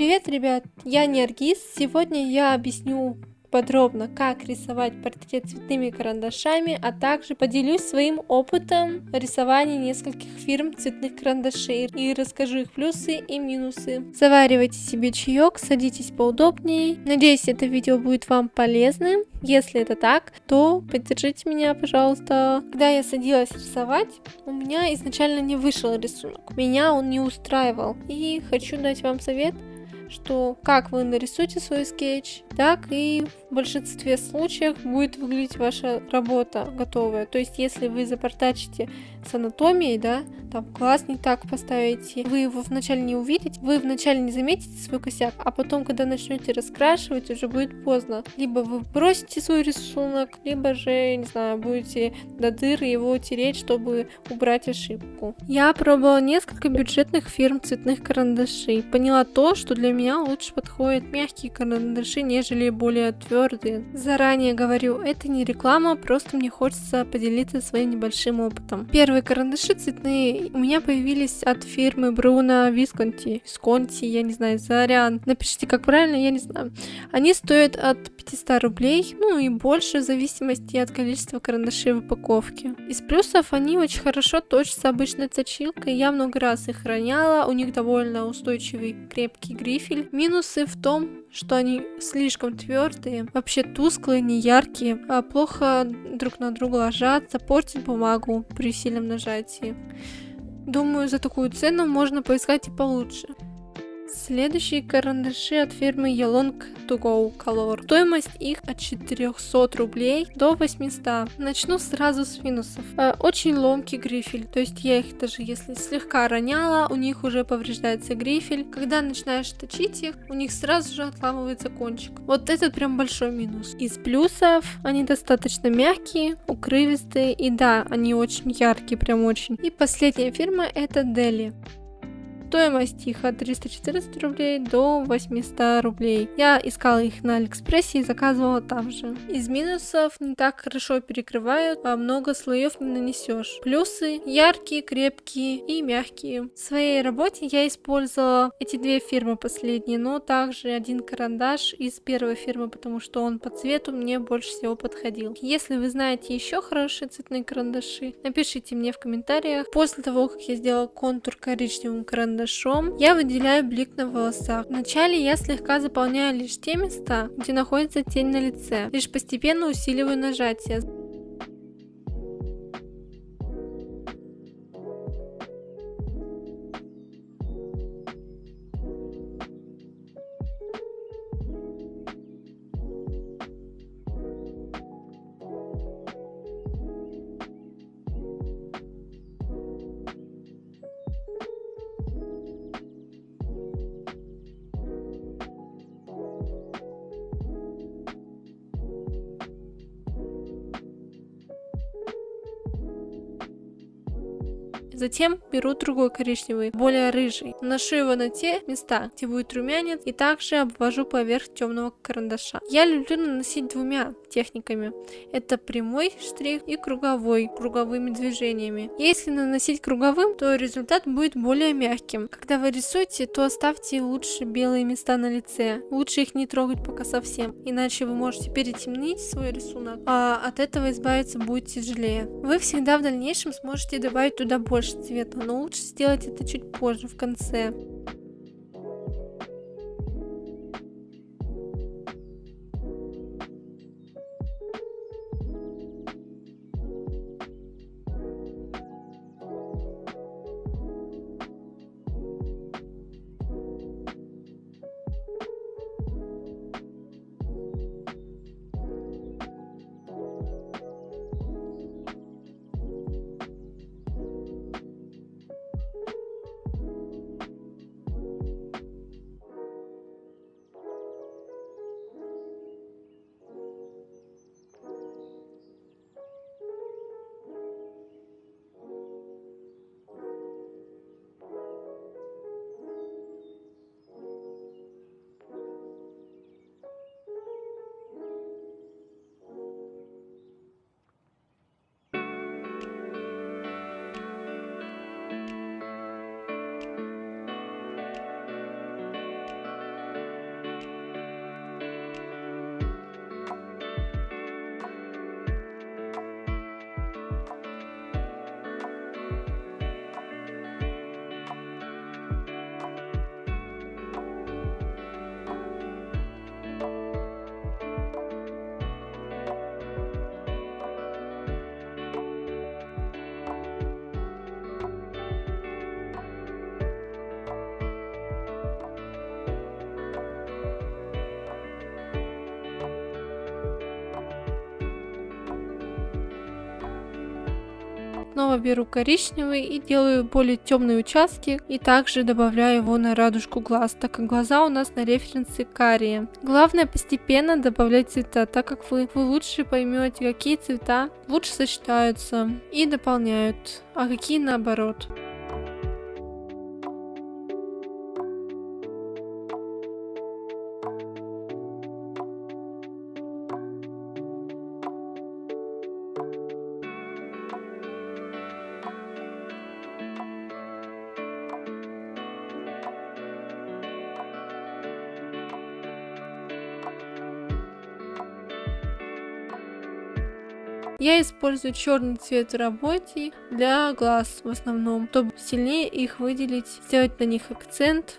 Привет, ребят! Я Нергиз. Сегодня я объясню подробно, как рисовать портрет цветными карандашами, а также поделюсь своим опытом рисования нескольких фирм цветных карандашей и расскажу их плюсы и минусы. Заваривайте себе чаек, садитесь поудобнее. Надеюсь, это видео будет вам полезным. Если это так, то поддержите меня, пожалуйста. Когда я садилась рисовать, у меня изначально не вышел рисунок. Меня он не устраивал. И хочу дать вам совет, что как вы нарисуете свой скетч, так и в большинстве случаев будет выглядеть ваша работа готовая. То есть, если вы запортачите с анатомией, да, там глаз не так поставите, вы его вначале не увидите, вы вначале не заметите свой косяк, а потом, когда начнете раскрашивать, уже будет поздно. Либо вы бросите свой рисунок, либо же, не знаю, будете до дыры его тереть, чтобы убрать ошибку. Я пробовала несколько бюджетных фирм цветных карандашей. Поняла то, что для меня лучше подходят мягкие карандаши, нежели более твердые. Заранее говорю, это не реклама, просто мне хочется поделиться своим небольшим опытом. Первые карандаши цветные у меня появились от фирмы Бруно Висконти, я не знаю, Зариан. Напишите, как правильно, я не знаю. Они стоят от 500 рублей, ну и больше, в зависимости от количества карандашей в упаковке. Из плюсов они очень хорошо точатся обычной точилкой, я много раз их роняла, у них довольно устойчивый крепкий грифель. Минусы в том, что они слишком твердые, вообще тусклые, не яркие, а плохо друг на друга ложатся, портят бумагу при сильном нажатии. Думаю, за такую цену можно поискать и получше. Следующие карандаши от фирмы Yalong To Go Color. Стоимость их от 400 рублей до 800. Начну сразу с минусов. Очень ломкий грифель, то есть я их даже если слегка роняла, у них уже повреждается грифель. Когда начинаешь точить их, у них сразу же отламывается кончик. Вот это прям большой минус. Из плюсов они достаточно мягкие, укрывистые и да, они очень яркие, прям очень. И последняя фирма это Deli. Стоимость их от 314 рублей до 800 рублей. Я искала их на Алиэкспрессе и заказывала там же. Из минусов не так хорошо перекрывают, а много слоев не нанесешь. Плюсы яркие, крепкие и мягкие. В своей работе я использовала эти две фирмы последние, но также один карандаш из первой фирмы, потому что он по цвету мне больше всего подходил. Если вы знаете еще хорошие цветные карандаши, напишите мне в комментариях. После того, как я сделала контур коричневым карандашом, я выделяю блик на волосах. Вначале я слегка заполняю лишь те места, где находится тень на лице, лишь постепенно усиливаю нажатие. Затем беру другой коричневый, более рыжий, наношу его на те места, где будет румянец, и также обвожу поверх темного карандаша. Я люблю наносить двумя техниками. Это прямой штрих и круговыми движениями. Если наносить круговым, то результат будет более мягким. Когда вы рисуете, то оставьте лучше белые места на лице. Лучше их не трогать пока совсем, иначе вы можете перетемнить свой рисунок, а от этого избавиться будет тяжелее. Вы всегда в дальнейшем сможете добавить туда больше цвета, но лучше сделать это чуть позже, в конце. Снова беру коричневый и делаю более темные участки, и также добавляю его на радужку глаз, так как глаза у нас на референсе карие. Главное постепенно добавлять цвета, так как вы лучше поймете, какие цвета лучше сочетаются и дополняют, а какие наоборот. Я использую черный цвет в работе для глаз в основном, чтобы сильнее их выделить, сделать на них акцент.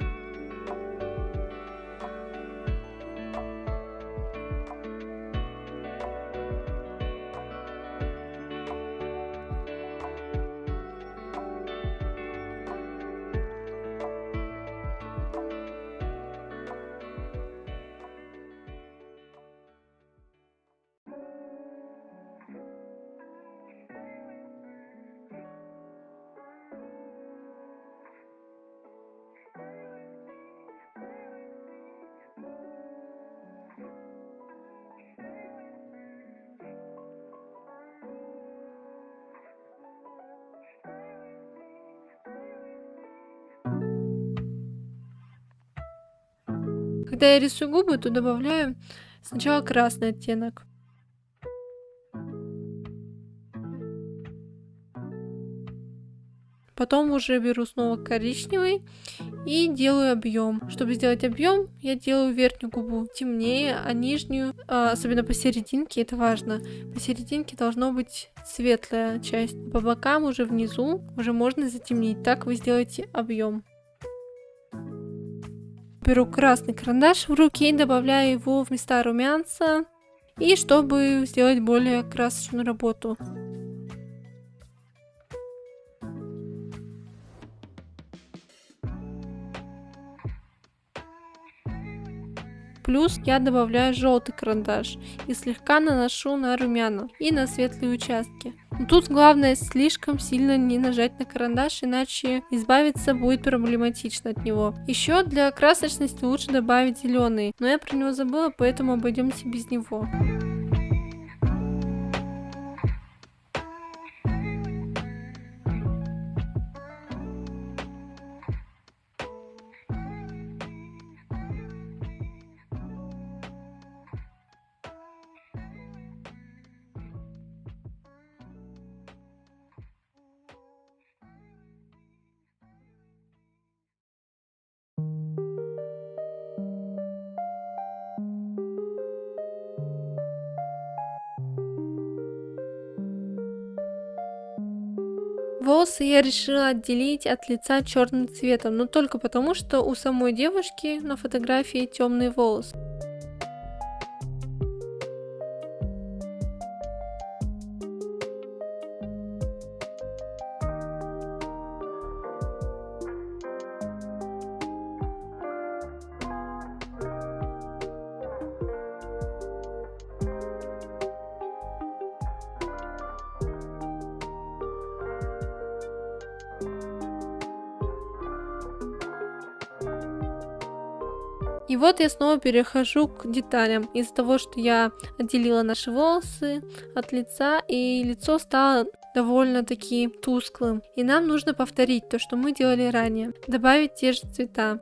Когда я рисую губы, то добавляю сначала красный оттенок. Потом уже беру снова коричневый и делаю объем. Чтобы сделать объем, я делаю верхнюю губу темнее, а нижнюю, особенно посерединке, это важно, посерединке должно быть светлая часть. По бокам уже внизу уже можно затемнить. Так вы сделаете объем. Беру красный карандаш в руки и добавляю его в места румянца, и чтобы сделать более красочную работу. Плюс я добавляю желтый карандаш и слегка наношу на румяна и на светлые участки. Но тут главное слишком сильно не нажать на карандаш, иначе избавиться будет проблематично от него. Еще для красочности лучше добавить зеленый, но я про него забыла, поэтому обойдемся без него. Волосы я решила отделить от лица черным цветом, но только потому, что у самой девушки на фотографии темный волос. И вот я снова перехожу к деталям. Из-за того, что я отделила наши волосы от лица, и лицо стало довольно-таки тусклым. И нам нужно повторить то, что мы делали ранее. Добавить те же цвета.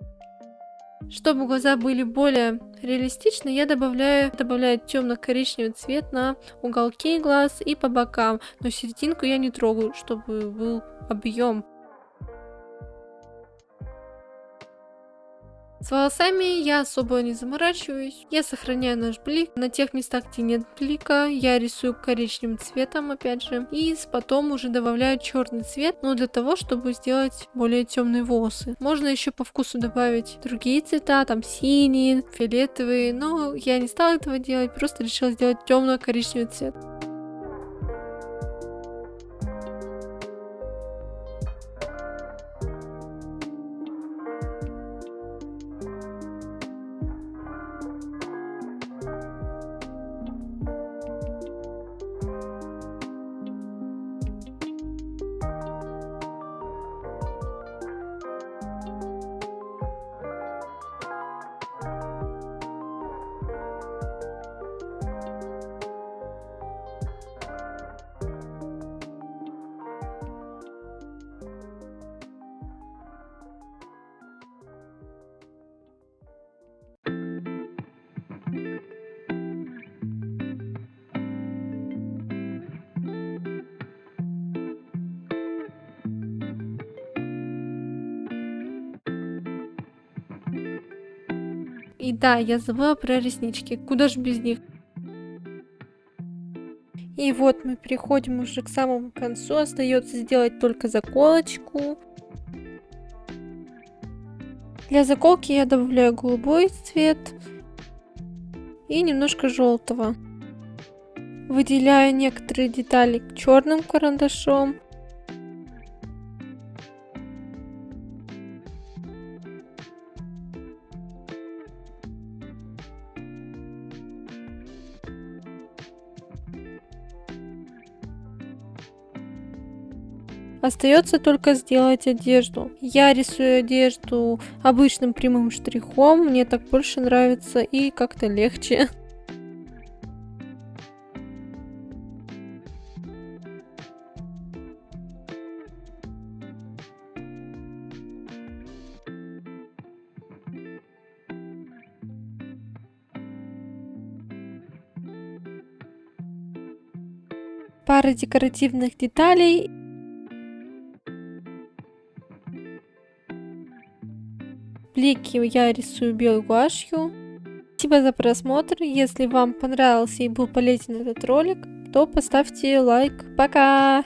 Чтобы глаза были более реалистичны, я добавляю темно-коричневый цвет на уголки глаз и по бокам. Но серединку я не трогаю, чтобы был объем. С волосами я особо не заморачиваюсь. Я сохраняю наш блик. На тех местах, где нет блика, я рисую коричневым цветом, опять же. И потом уже добавляю черный цвет, но для того, чтобы сделать более темные волосы. Можно еще по вкусу добавить другие цвета, там синие, фиолетовые, но я не стала этого делать, просто решила сделать темно-коричневый цвет. И да, я забыла про реснички. Куда же без них? И вот мы приходим уже к самому концу. Остается сделать только заколочку. Для заколки я добавляю голубой цвет и немножко желтого. Выделяю некоторые детали черным карандашом. Остается только сделать одежду. Я рисую одежду обычным прямым штрихом, мне так больше нравится и как-то легче. Пара декоративных деталей. Блики я рисую белой гуашью. Спасибо за просмотр. Если вам понравился и был полезен этот ролик, то поставьте лайк. Пока!